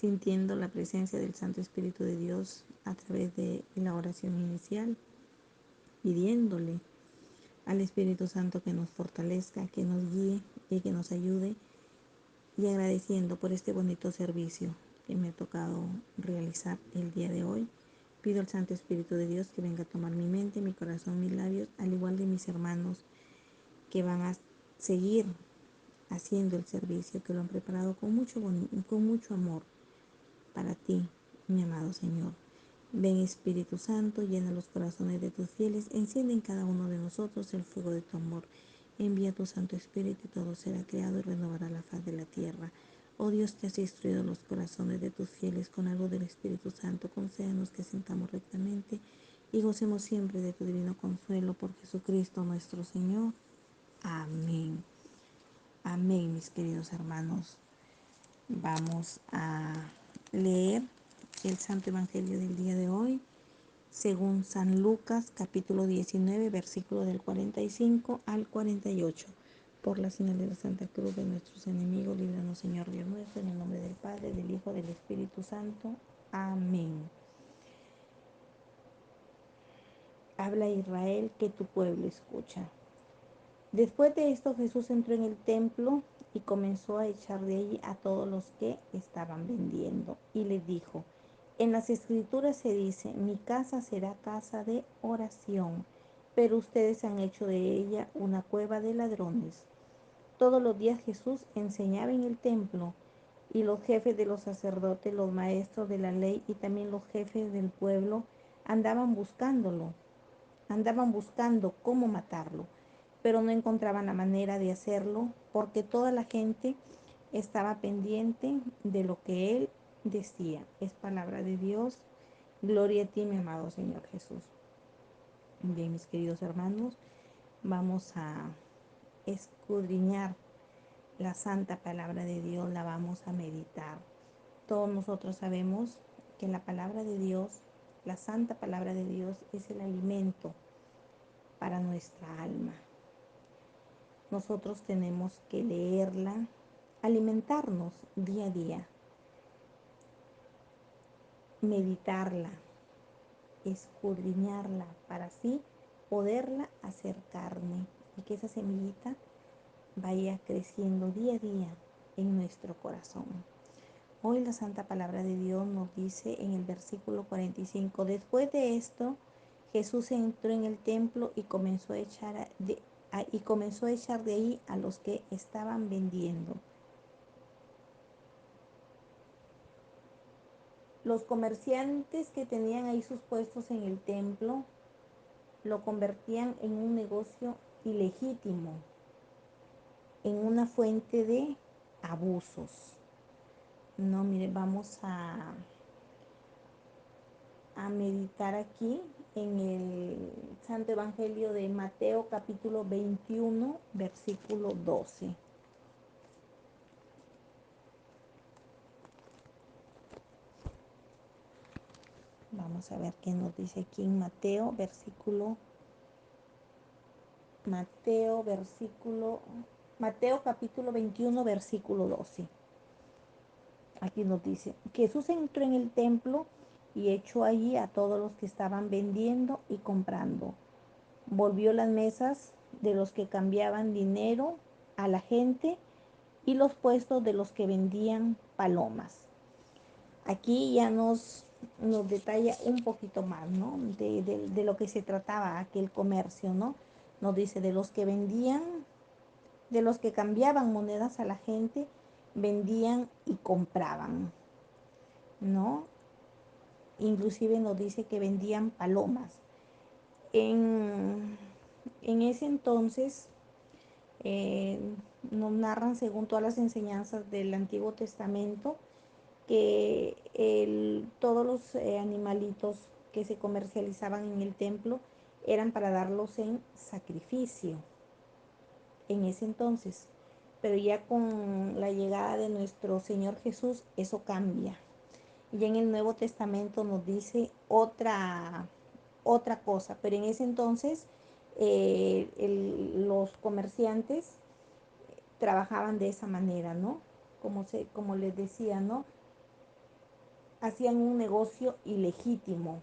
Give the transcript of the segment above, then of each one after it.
sintiendo la presencia del Santo Espíritu de Dios a través de la oración inicial, pidiéndole al Espíritu Santo que nos fortalezca, que nos guíe y que nos ayude, y agradeciendo por este bonito servicio que me ha tocado realizar el día de hoy. Pido al Santo Espíritu de Dios que venga a tomar mi mente, mi corazón, mis labios, al igual de mis hermanos que van a seguir haciendo el servicio, que lo han preparado con mucho amor para ti, mi amado Señor. Ven Espíritu Santo, llena los corazones de tus fieles, enciende en cada uno de nosotros el fuego de tu amor. Envía tu Santo Espíritu y todo será creado y renovará la faz de la tierra. Oh Dios, que has instruido los corazones de tus fieles con algo del Espíritu Santo, concédenos que sintamos rectamente y gocemos siempre de tu divino consuelo por Jesucristo nuestro Señor. Amén. Amén, mis queridos hermanos. Vamos a leer el Santo Evangelio del día de hoy, según San Lucas, capítulo 19, versículo del 45 al 48. Por la señal de la Santa Cruz de nuestros enemigos, líbranos, Señor Dios nuestro, en el nombre del Padre, del Hijo, del Espíritu Santo. Amén. Habla Israel, que tu pueblo escucha. Después de esto, Jesús entró en el templo y comenzó a echar de allí a todos los que estaban vendiendo. Y les dijo, en las Escrituras se dice, mi casa será casa de oración, pero ustedes han hecho de ella una cueva de ladrones. Todos los días Jesús enseñaba en el templo, y los jefes de los sacerdotes, los maestros de la ley y también los jefes del pueblo andaban buscando cómo matarlo, pero no encontraban la manera de hacerlo porque toda la gente estaba pendiente de lo que él decía. Es palabra de Dios. Gloria a ti, mi amado Señor Jesús. Bien, mis queridos hermanos, vamos a escudriñar la santa palabra de Dios, la vamos a meditar. Todos nosotros sabemos que la palabra de Dios, la santa palabra de Dios, es el alimento para nuestra alma. Nosotros tenemos que leerla, alimentarnos día a día, meditarla, escudriñarla para así poderla hacer carne y que esa semillita vaya creciendo día a día en nuestro corazón. Hoy la santa palabra de Dios nos dice en el versículo 45, después de esto Jesús entró en el templo y comenzó a echar de ahí a los que estaban vendiendo. Los comerciantes que tenían ahí sus puestos en el templo lo convertían en un negocio ilegítimo, en una fuente de abusos. No, mire, vamos a meditar aquí en el Santo Evangelio de Mateo, capítulo 21, versículo 12. Vamos a ver qué nos dice aquí en Mateo capítulo 21, versículo 12. Aquí nos dice, Jesús entró en el templo y echó allí a todos los que estaban vendiendo y comprando. Volvió las mesas de los que cambiaban dinero a la gente y los puestos de los que vendían palomas. Aquí ya nos detalla un poquito más, ¿no? De lo que se trataba aquel comercio, ¿no? Nos dice de los que vendían, de los que cambiaban monedas a la gente, vendían y compraban, ¿no? Inclusive nos dice que vendían palomas. En ese entonces eh, nos narran, según todas las enseñanzas del Antiguo Testamento, que todos los animalitos que se comercializaban en el templo eran para darlos en sacrificio en ese entonces. Pero ya con la llegada de nuestro Señor Jesús, eso cambia. Y en el Nuevo Testamento nos dice otra cosa, pero en ese entonces los comerciantes trabajaban de esa manera, ¿no? Como les decía, ¿no? hacían un negocio ilegítimo.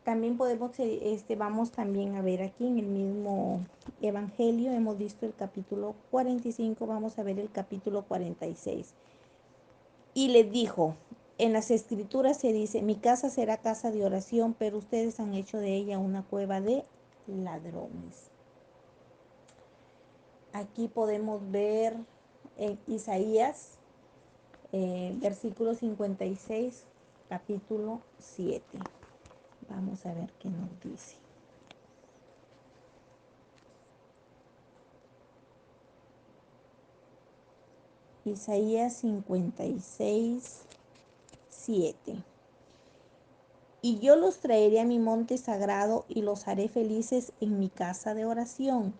También vamos también a ver aquí en el mismo Evangelio, hemos visto el capítulo 45, vamos a ver el capítulo 46. Y les dijo, en las escrituras se dice, mi casa será casa de oración, pero ustedes han hecho de ella una cueva de ladrones. Aquí podemos ver en Isaías, versículo 56, capítulo 7. Vamos a ver qué nos dice. Isaías 56, 7. Y yo los traeré a mi monte sagrado y los haré felices en mi casa de oración.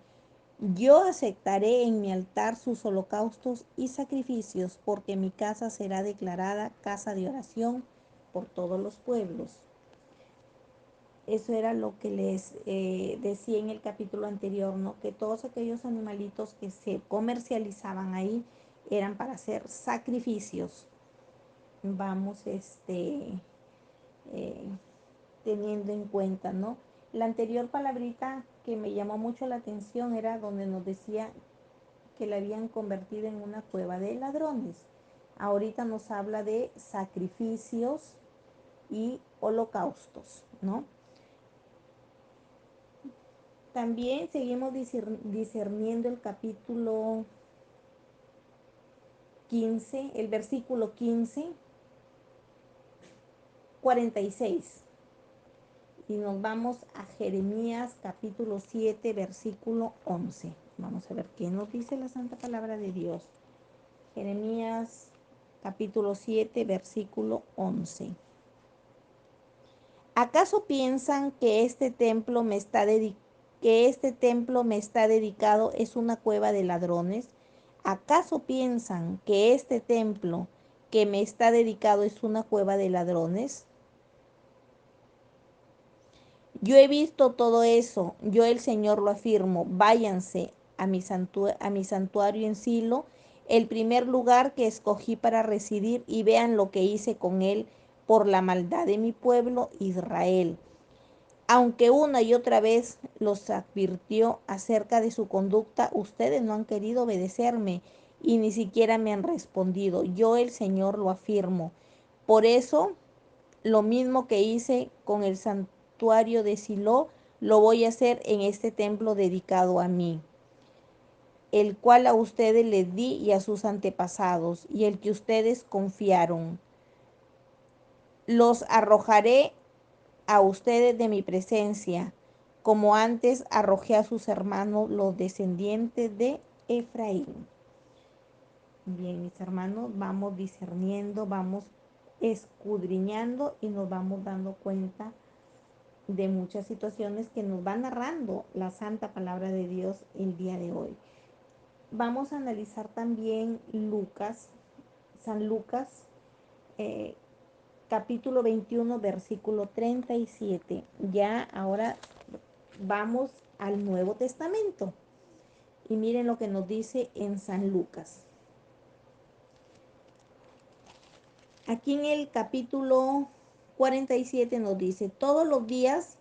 Yo aceptaré en mi altar sus holocaustos y sacrificios, porque mi casa será declarada casa de oración por todos los pueblos. Eso era lo que les decía en el capítulo anterior, ¿no? Que todos aquellos animalitos que se comercializaban ahí eran para hacer sacrificios. Vamos, eh, teniendo en cuenta, ¿no? La anterior palabrita que me llamó mucho la atención era donde nos decía que la habían convertido en una cueva de ladrones. Ahorita nos habla de sacrificios y holocaustos, ¿no? También seguimos discerniendo el capítulo 15, el versículo 15, 46. Y nos vamos a Jeremías capítulo 7, versículo 11. Vamos a ver qué nos dice la Santa Palabra de Dios. Jeremías capítulo 7, versículo 11. ¿Acaso piensan que este templo me está dedicado es una cueva de ladrones? ¿Acaso piensan que este templo que me está dedicado es una cueva de ladrones? Yo he visto todo eso, yo el Señor lo afirmo. Váyanse a mi santuario en Silo, el primer lugar que escogí para residir, y vean lo que hice con él por la maldad de mi pueblo Israel. Aunque una y otra vez los advirtió acerca de su conducta, ustedes no han querido obedecerme y ni siquiera me han respondido. Yo el Señor lo afirmo. Por eso, lo mismo que hice con el santuario de Silo, lo voy a hacer en este templo dedicado a mí, el cual a ustedes les di y a sus antepasados, y el que ustedes confiaron. Los arrojaré a ustedes de mi presencia, como antes arrojé a sus hermanos, los descendientes de Efraín. Bien, mis hermanos, vamos discerniendo, vamos escudriñando y nos vamos dando cuenta de muchas situaciones que nos va narrando la Santa Palabra de Dios el día de hoy. Vamos a analizar también San Lucas, eh, capítulo 21, versículo 37. Ya ahora vamos al Nuevo Testamento. Y miren lo que nos dice en San Lucas. Aquí en el capítulo 47 nos dice, todos los días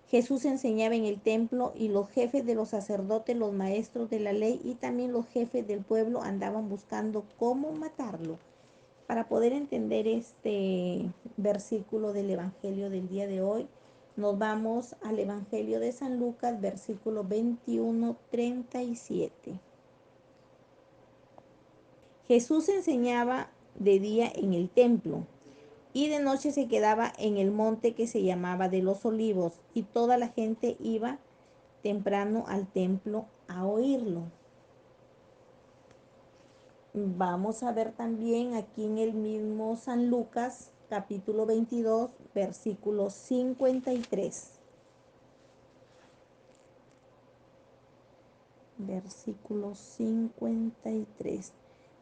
Jesús enseñaba en el templo y los jefes de los sacerdotes, los maestros de la ley y también los jefes del pueblo andaban buscando cómo matarlo. Para poder entender este versículo del Evangelio del día de hoy, nos vamos al Evangelio de San Lucas, versículo 21, 37. Jesús enseñaba de día en el templo y de noche se quedaba en el monte que se llamaba de los Olivos, y toda la gente iba temprano al templo a oírlo. Vamos a ver también aquí en el mismo San Lucas, capítulo 22, versículo 53. Versículo 53.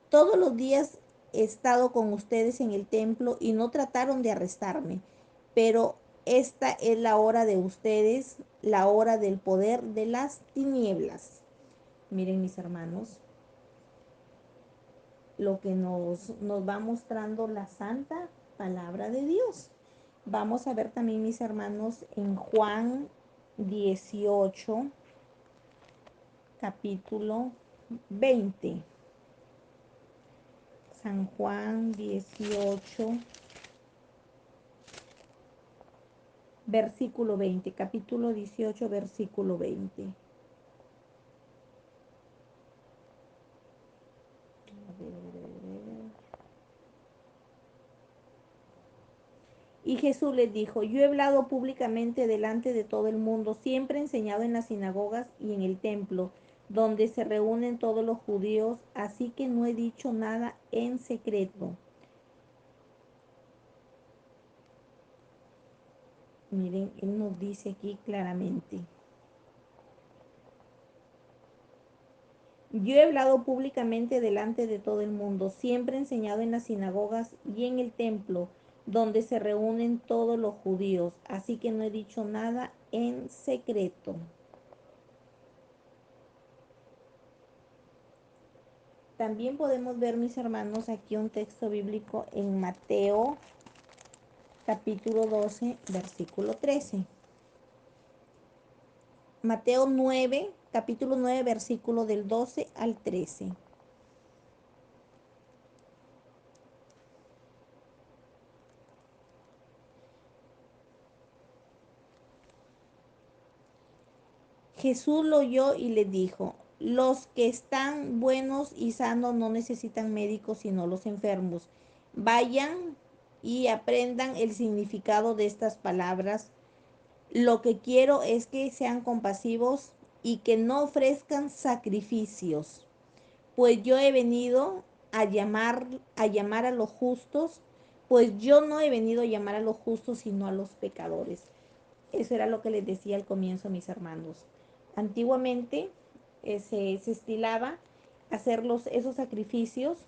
Todos los días he estado con ustedes en el templo y no trataron de arrestarme, pero esta es la hora de ustedes, la hora del poder de las tinieblas. Miren, mis hermanos, lo que nos va mostrando la Santa palabra de Dios. Vamos a ver también, mis hermanos, en Juan 18, capítulo 20. San Juan 18, versículo 20. Capítulo 18, versículo 20. A ver, a ver, a ver. Y Jesús les dijo, yo he hablado públicamente delante de todo el mundo, siempre he enseñado en las sinagogas y en el templo, donde se reúnen todos los judíos, así que no he dicho nada en secreto. Miren, Él nos dice aquí claramente. Yo he hablado públicamente delante de todo el mundo, siempre he enseñado en las sinagogas y en el templo, donde se reúnen todos los judíos, así que no he dicho nada en secreto. También podemos ver, mis hermanos, aquí un texto bíblico en Mateo capítulo 12, versículo 13. Mateo 9, capítulo 9, versículo del 12 al 13. Jesús lo oyó y le dijo, los que están buenos y sanos no necesitan médicos sino los enfermos. Vayan y aprendan el significado de estas palabras. Lo que quiero es que sean compasivos y que no ofrezcan sacrificios, pues yo he venido a llamar a los justos, pues yo no he venido a llamar a los justos sino a los pecadores. Eso era lo que les decía al comienzo, mis hermanos. Antiguamente se estilaba hacer esos sacrificios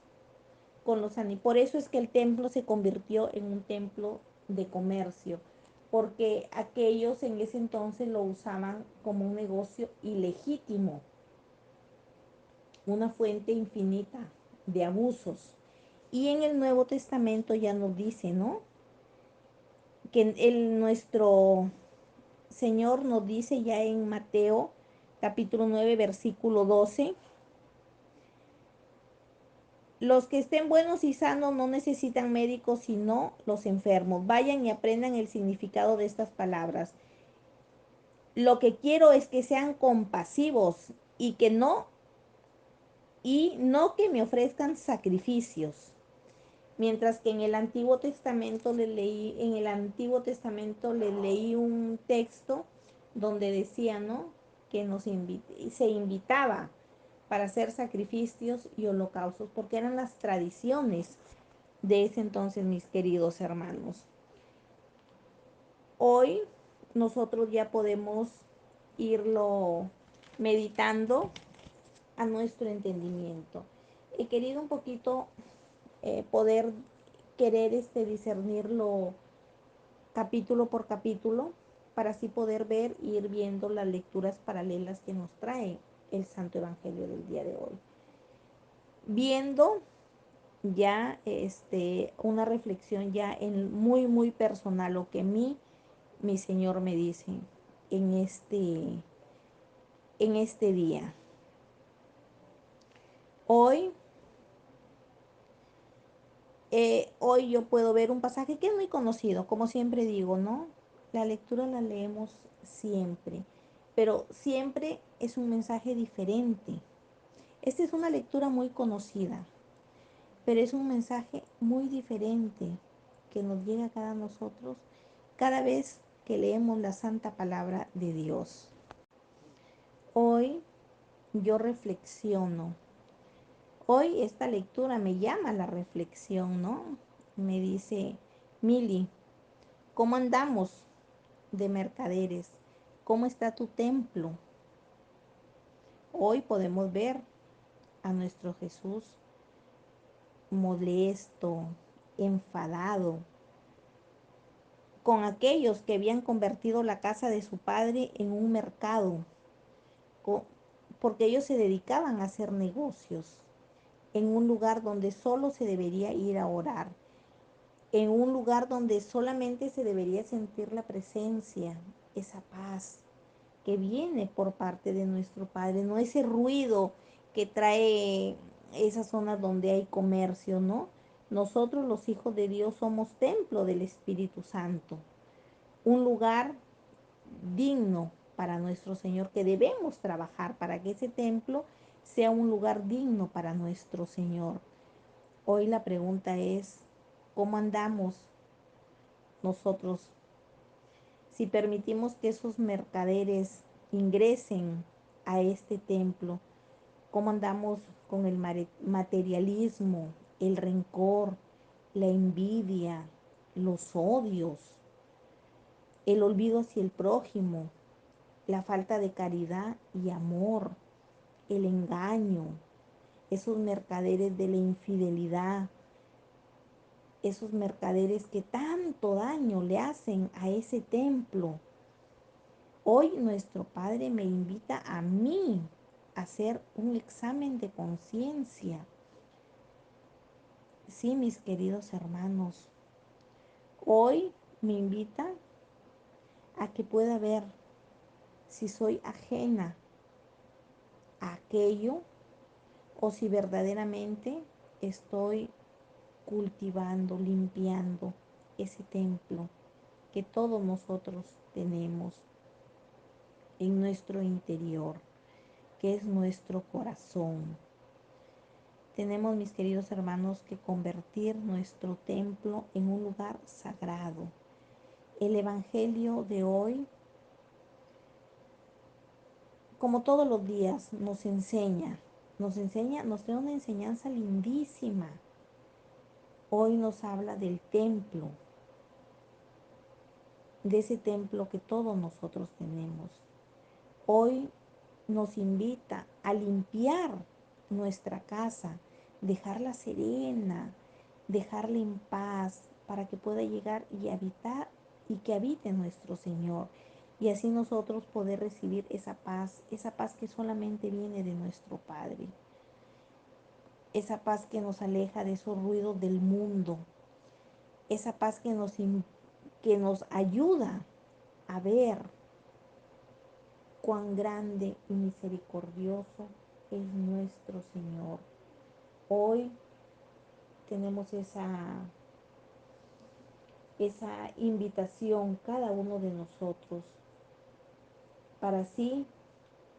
con los animales. Por eso es que el templo se convirtió en un templo de comercio, porque aquellos en ese entonces lo usaban como un negocio ilegítimo, una fuente infinita de abusos. Y en el Nuevo Testamento ya nos dice, ¿no? Que nuestro Señor nos dice ya en Mateo capítulo 9, versículo 12, los que estén buenos y sanos no necesitan médicos sino los enfermos. Vayan y aprendan el significado de estas palabras. Lo que quiero es que sean compasivos y no que me ofrezcan sacrificios. Mientras que en el Antiguo Testamento le leí un texto donde decía, ¿no? Que se invitaba para hacer sacrificios y holocaustos, porque eran las tradiciones de ese entonces, mis queridos hermanos. Hoy nosotros ya podemos irlo meditando a nuestro entendimiento. He querido un poquito poder querer discernirlo capítulo por capítulo para así poder ver e ir viendo las lecturas paralelas que nos trae el Santo Evangelio del día de hoy. Viendo ya una reflexión ya muy muy personal, lo que mi Señor me dice en este día. Hoy hoy yo puedo ver un pasaje que es muy conocido, como siempre digo, ¿no? La lectura la leemos siempre, pero siempre es un mensaje diferente. Esta es una lectura muy conocida, pero es un mensaje muy diferente que nos llega a cada nosotros cada vez que leemos la santa palabra de Dios. Hoy yo reflexiono. Hoy esta lectura me llama a la reflexión, ¿no? Me dice, Mili, ¿cómo andamos de mercaderes? ¿Cómo está tu templo? Hoy podemos ver a nuestro Jesús molesto, enfadado, con aquellos que habían convertido la casa de su padre en un mercado, porque ellos se dedicaban a hacer negocios en un lugar donde solo se debería ir a orar. en un lugar donde solamente se debería sentir la presencia, esa paz que viene por parte de nuestro Padre, no ese ruido que trae esas zonas donde hay comercio, ¿no? Nosotros los hijos de Dios somos templo del Espíritu Santo, un lugar digno para nuestro Señor, que debemos trabajar para que ese templo sea un lugar digno para nuestro Señor. Hoy la pregunta es, ¿cómo andamos nosotros si permitimos que esos mercaderes ingresen a este templo? ¿Cómo andamos con el materialismo, el rencor, la envidia, los odios, el olvido hacia el prójimo, la falta de caridad y amor, el engaño, esos mercaderes de la infidelidad, esos mercaderes que tanto daño le hacen a ese templo? Hoy nuestro Padre me invita a mí a hacer un examen de conciencia. Sí, mis queridos hermanos, hoy me invita a que pueda ver si soy ajena a aquello o si verdaderamente estoy cultivando, limpiando ese templo que todos nosotros tenemos en nuestro interior, que es nuestro corazón. Tenemos, mis queridos hermanos, que convertir nuestro templo en un lugar sagrado. El Evangelio de hoy, como todos los días, nos da una enseñanza lindísima. Hoy nos habla del templo, de ese templo que todos nosotros tenemos. Hoy nos invita a limpiar nuestra casa, dejarla serena, dejarla en paz para que pueda llegar y habitar y que habite nuestro Señor. Y así nosotros poder recibir esa paz que solamente viene de nuestro Padre. Esa paz que nos aleja de esos ruidos del mundo. Esa paz que nos ayuda a ver cuán grande y misericordioso es nuestro Señor. Hoy tenemos esa invitación cada uno de nosotros para así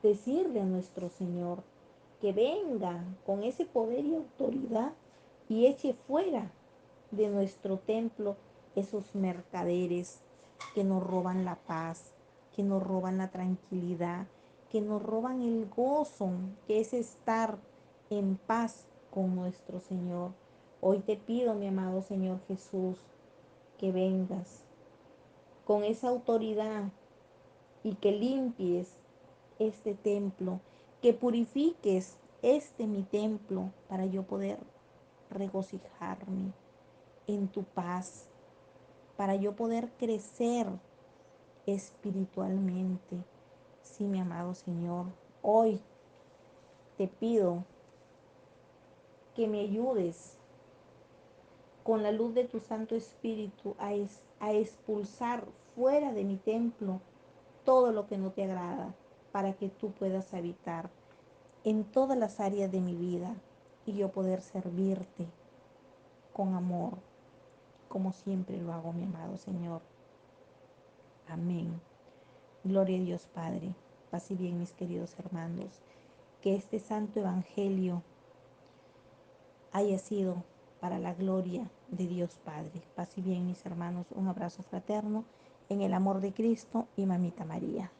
decirle a nuestro Señor que venga con ese poder y autoridad y eche fuera de nuestro templo esos mercaderes que nos roban la paz, que nos roban la tranquilidad, que nos roban el gozo, que es estar en paz con nuestro Señor. Hoy te pido, mi amado Señor Jesús, que vengas con esa autoridad y que limpies este templo, que purifiques mi templo para yo poder regocijarme en tu paz, para yo poder crecer espiritualmente. Sí, mi amado Señor, hoy te pido que me ayudes con la luz de tu Santo Espíritu a expulsar fuera de mi templo todo lo que no te agrada, para que tú puedas habitar en todas las áreas de mi vida y yo poder servirte con amor, como siempre lo hago, mi amado Señor. Amén. Gloria a Dios Padre. Paz y bien, mis queridos hermanos. Que este santo evangelio haya sido para la gloria de Dios Padre. Paz y bien, mis hermanos. Un abrazo fraterno en el amor de Cristo y Mamita María.